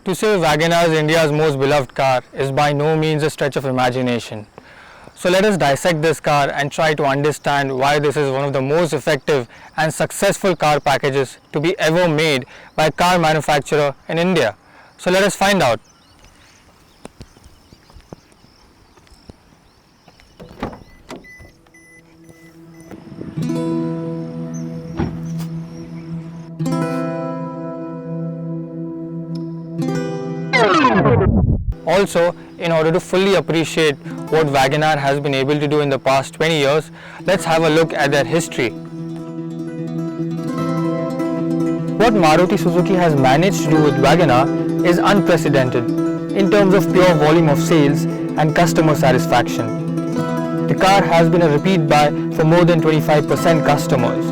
To say WagonR is India's most beloved car is by no means a stretch of imagination. So let us dissect this car and try to understand why this is one of the most effective and successful car packages to be ever made by a car manufacturer in India. So let us find out. Also, in order to fully appreciate what WagonR has been able to do in the past 20 years, let's have a look at their history. What Maruti Suzuki has managed to do with WagonR is unprecedented in terms of pure volume of sales and customer satisfaction. The car has been a repeat buy for more than 25% customers.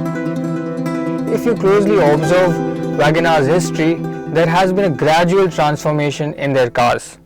If you closely observe WagonR's history, there has been a gradual transformation in their cars.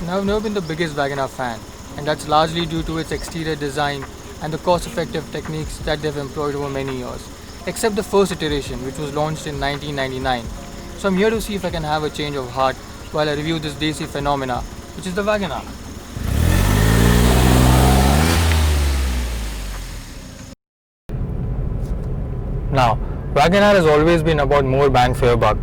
Now, I've never been the biggest WagonR fan, and that's largely due to its exterior design and the cost-effective techniques that they've employed over many years, except the first iteration, which was launched in 1999. So I'm here to see if I can have a change of heart while I review this Desi phenomena, which is the WagonR. Now, WagonR has always been about more bang for your buck.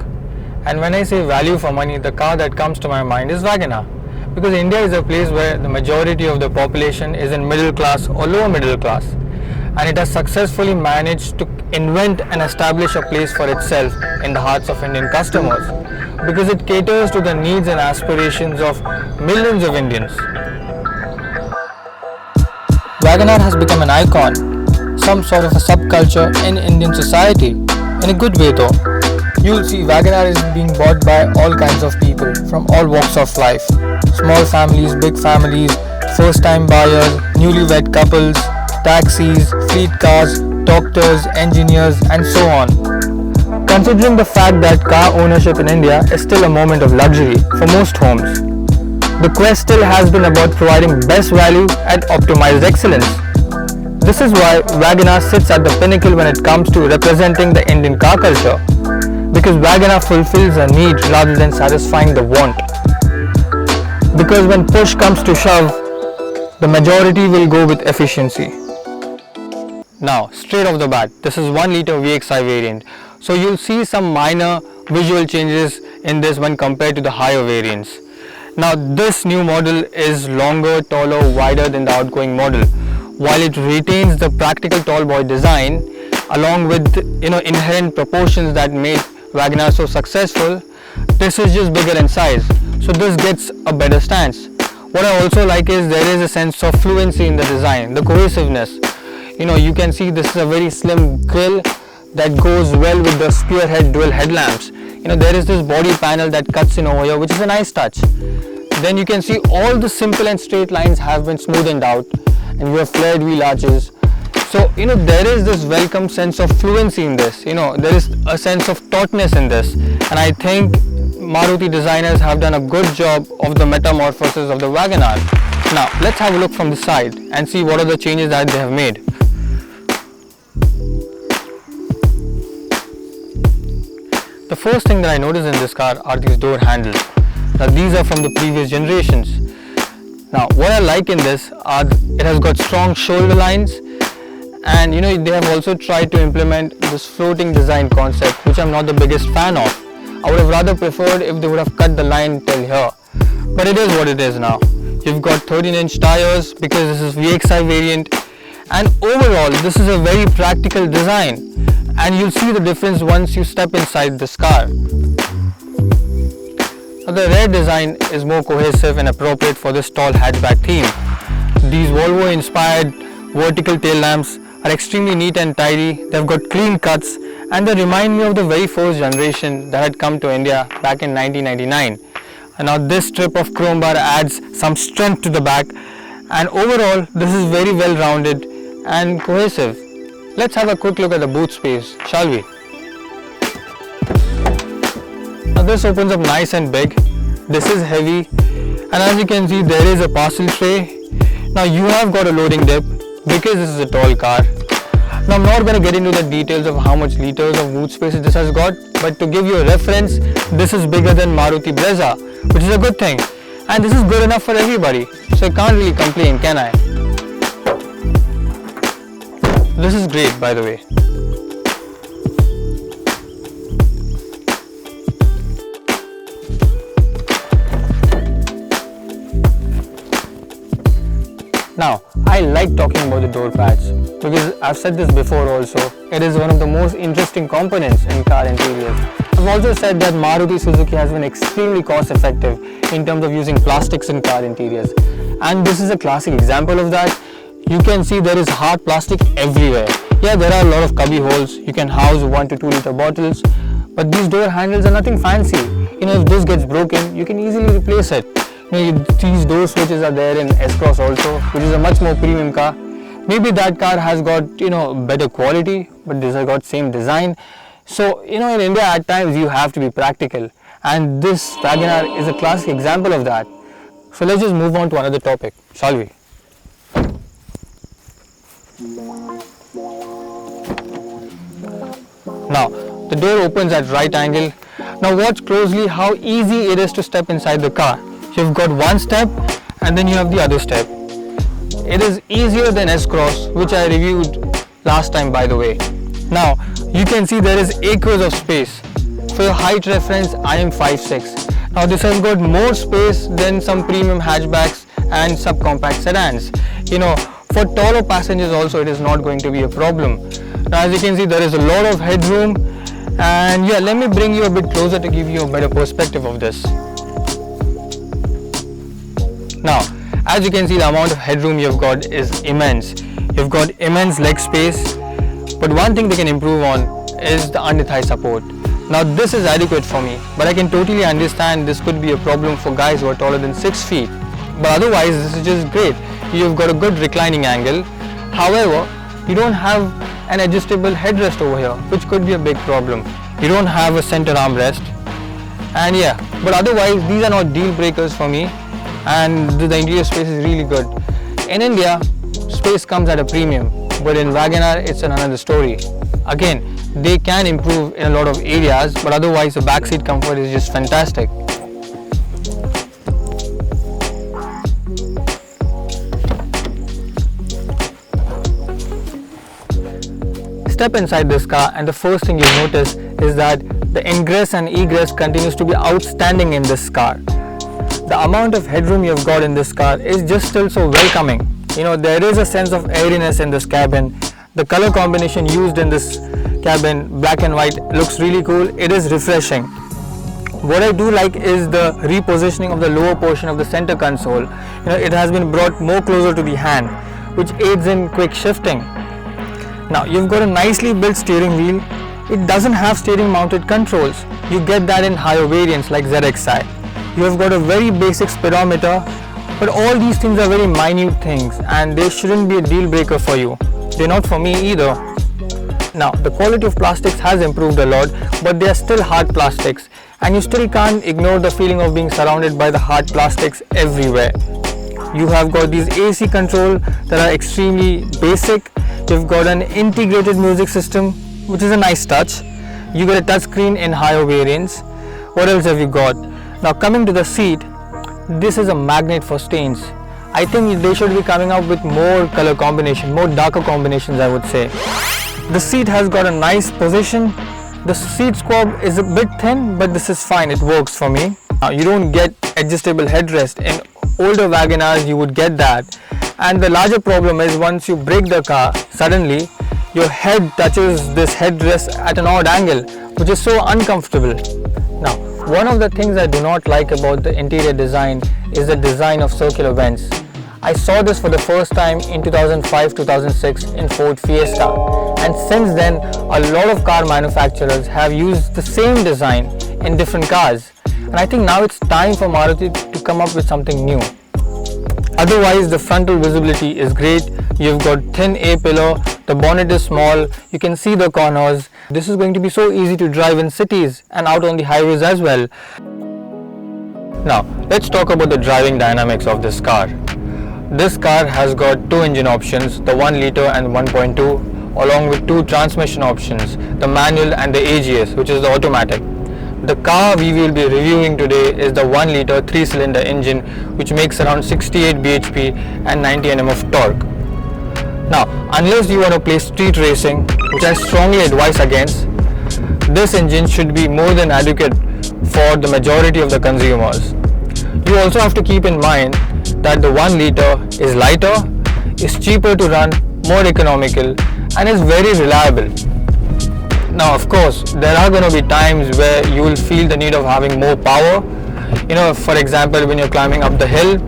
And when I say value for money, the car that comes to my mind is WagonR. Because India is a place where the majority of the population is in middle class or lower middle class. And it has successfully managed to invent and establish a place for itself in the hearts of Indian customers. Because it caters to the needs and aspirations of millions of Indians. WagonR has become an icon, some sort of a subculture in Indian society, in a good way though. You'll see WagonR is being bought by all kinds of people from all walks of life. Small families, big families, first-time buyers, newlywed couples, taxis, fleet cars, doctors, engineers, and so on. Considering the fact that car ownership in India is still a moment of luxury for most homes, the quest still has been about providing best value at optimized excellence. This is why WagonR sits at the pinnacle when it comes to representing the Indian car culture, because WagonR fulfills a need rather than satisfying the want. Because when push comes to shove, the majority will go with efficiency. Now, straight off the bat, this is 1 liter VXI variant, so you'll see some minor visual changes in this when compared to the higher variants. Now, this new model is longer, taller, wider than the outgoing model. While it retains the practical tall boy design, along with inherent proportions that made WagonR so successful, this is just bigger in size, so this gets a better stance. What I also like is there is a sense of fluency in the design, the cohesiveness. You can see this is a very slim grille that goes well with the spearhead dual headlamps. There is this body panel that cuts in over here, which is a nice touch. Then you can see all the simple and straight lines have been smoothened out, and you have flared wheel arches. So, there is this welcome sense of fluency in this. There is a sense of tautness in this. And I think Maruti designers have done a good job of the metamorphosis of the WagonR. Now, let's have a look from the side and see what are the changes that they have made. The first thing that I noticed in this car are these door handles. Now, these are from the previous generations. Now, what I like in this are it has got strong shoulder lines, And they have also tried to implement this floating design concept, which I'm not the biggest fan of. I would have rather preferred if they would have cut the line till here, but it is what it is now. You've got 13-inch tires because this is VXI variant, and overall this is a very practical design, and you'll see the difference once you step inside this car. Now, the rear design is more cohesive and appropriate for this tall hatchback theme. These Volvo inspired vertical tail lamps are extremely neat and tidy. They've got clean cuts, and they remind me of the very first generation that had come to India back in 1999. And now this strip of chrome bar adds some strength to the back, and overall this is very well rounded and cohesive. Let's have a quick look at the boot space, shall we? Now this opens up nice and big. This is heavy, and as you can see there is a parcel tray. Now you have got a loading dip because this is a tall car. Now I'm not going to get into the details of how much liters of boot space this has got, but to give you a reference, this is bigger than Maruti Brezza, which is a good thing, and this is good enough for everybody, so I can't really complain, can I? This is great, by the way. Now, I like talking about the door pads because I've said this before also, it is one of the most interesting components in car interiors. I've also said that Maruti Suzuki has been extremely cost effective in terms of using plastics in car interiors, and this is a classic example of that. You can see there is hard plastic everywhere. Yeah, there are a lot of cubby holes, you can house 1 to 2 liter bottles, but these door handles are nothing fancy. If this gets broken, you can easily replace it. These door switches are there in S-Cross also, which is a much more premium car. Maybe that car has got better quality, but this has got same design. So in India at times you have to be practical, and this WagonR is a classic example of that. So let's just move on to another topic, shall we? Now the door opens at right angle. Now watch closely how easy it is to step inside the car. You've got one step and then you have the other step. It is easier than S-Cross, which I reviewed last time, by the way. Now you can see there is acres of space. For your height reference, I am 5'6". Now this has got more space than some premium hatchbacks and subcompact sedans. For taller passengers also it is not going to be a problem. Now as you can see there is a lot of headroom, and yeah, let me bring you a bit closer to give you a better perspective of this. Now, as you can see, the amount of headroom you've got is immense. You've got immense leg space, but one thing they can improve on is the under-thigh support. Now, this is adequate for me, but I can totally understand this could be a problem for guys who are taller than 6 feet. But otherwise, this is just great. You've got a good reclining angle. However, you don't have an adjustable headrest over here, which could be a big problem. You don't have a center armrest, and yeah, but otherwise, these are not deal breakers for me. And the interior space is really good. In India, space comes at a premium, but in WagonR it's another story. Again, they can improve in a lot of areas, but otherwise the backseat comfort is just fantastic. Step inside this car and the first thing you notice is that the ingress and egress continues to be outstanding in this car. The amount of headroom you've got in this car is just still so welcoming. There is a sense of airiness in this cabin. The color combination used in this cabin, black and white, looks really cool. It is refreshing. What I do like is the repositioning of the lower portion of the center console. It has been brought more closer to the hand, which aids in quick shifting. Now you've got a nicely built steering wheel. It doesn't have steering mounted controls. You get that in higher variants like ZXi. You have got a very basic speedometer, but all these things are very minute things and they shouldn't be a deal breaker for you. They're not for me either. Now the quality of plastics has improved a lot, but they are still hard plastics, and you still can't ignore the feeling of being surrounded by the hard plastics everywhere. You have got these AC control that are extremely basic. You've got an integrated music system, which is a nice touch. You got a touchscreen in higher variants. What else have you got? Now coming to the seat, this is a magnet for stains. I think they should be coming up with more color combination, more darker combinations, I would say. The seat has got a nice position. The seat squab is a bit thin, but this is fine, it works for me. You don't get adjustable headrest. In older WagonRs you would get that. And the larger problem is once you brake the car, suddenly your head touches this headrest at an odd angle, which is so uncomfortable. Now, one of the things I do not like about the interior design is the design of circular vents. I saw this for the first time in 2005-2006 in Ford Fiesta, and since then a lot of car manufacturers have used the same design in different cars, and I think now it's time for Maruti to come up with something new. Otherwise, the frontal visibility is great. You've got thin A-pillar, the bonnet is small, you can see the corners. This is going to be so easy to drive in cities and out on the highways as well. Now, let's talk about the driving dynamics of this car. This car has got two engine options, the 1 litre and 1.2, along with two transmission options, the manual and the AGS, which is the automatic. The car we will be reviewing today is the 1 litre 3-cylinder engine, which makes around 68 bhp and 90 Nm of torque. Now, unless you want to play street racing, which I strongly advise against, this engine should be more than adequate for the majority of the consumers. You also have to keep in mind that the 1 litre is lighter, is cheaper to run, more economical, and is very reliable. Now, of course, there are going to be times where you will feel the need of having more power. For example, when you're climbing up the hill,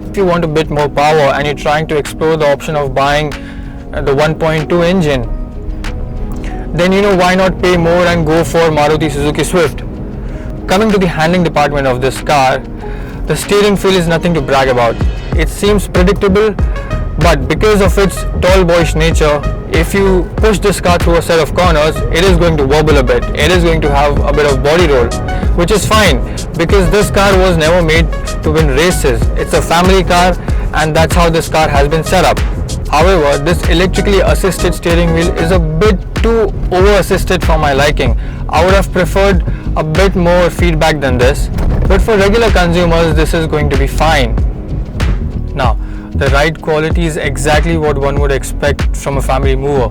if you want a bit more power and you're trying to explore the option of buying the 1.2 engine, then why not pay more and go for Maruti Suzuki Swift. Coming to the handling department of this car, the steering feel is nothing to brag about. It seems predictable, but because of its tall boyish nature, if you push this car through a set of corners, it is going to wobble a bit. It is going to have a bit of body roll, which is fine because this car was never made to win races. It's a family car, and that's how this car has been set up. However, this electrically assisted steering wheel is a bit too over-assisted for my liking. I would have preferred a bit more feedback than this, but for regular consumers this is going to be fine. Now, the ride quality is exactly what one would expect from a family mover.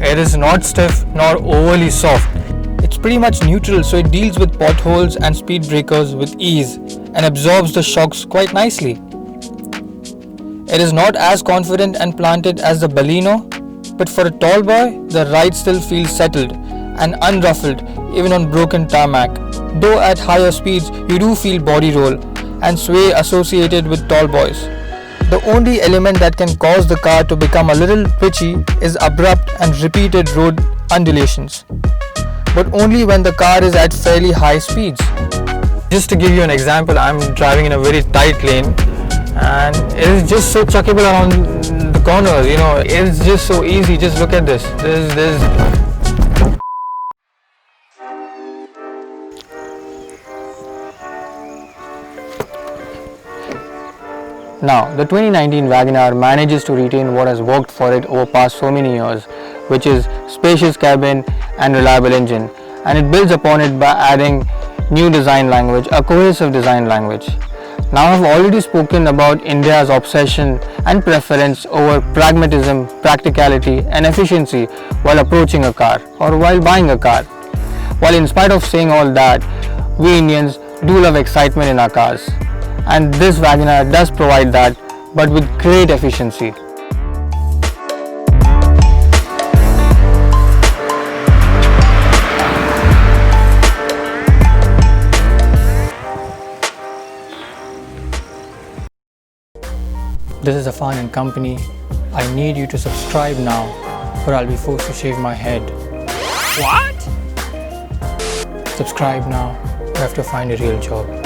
It is not stiff nor overly soft. It's pretty much neutral, so it deals with potholes and speed breakers with ease and absorbs the shocks quite nicely. It is not as confident and planted as the Baleno, but for a tall boy, the ride still feels settled and unruffled even on broken tarmac. Though at higher speeds, you do feel body roll and sway associated with tall boys. The only element that can cause the car to become a little twitchy is abrupt and repeated road undulations, but only when the car is at fairly high speeds. Just to give you an example, I'm driving in a very tight lane and it is just so chuckable around the corners, it's just so easy. Just look at this. Now, the 2019 WagonR manages to retain what has worked for it over past so many years, which is spacious cabin and reliable engine, and it builds upon it by adding new design language, a cohesive design language. Now, I've already spoken about India's obsession and preference over pragmatism, practicality and efficiency while approaching a car or while buying a car. While in spite of saying all that, we Indians do love excitement in our cars. And this WagonR does provide that, but with great efficiency. This is Affan&Co. I need you to subscribe now, or I'll be forced to shave my head. What? Subscribe now, or have to find a real job.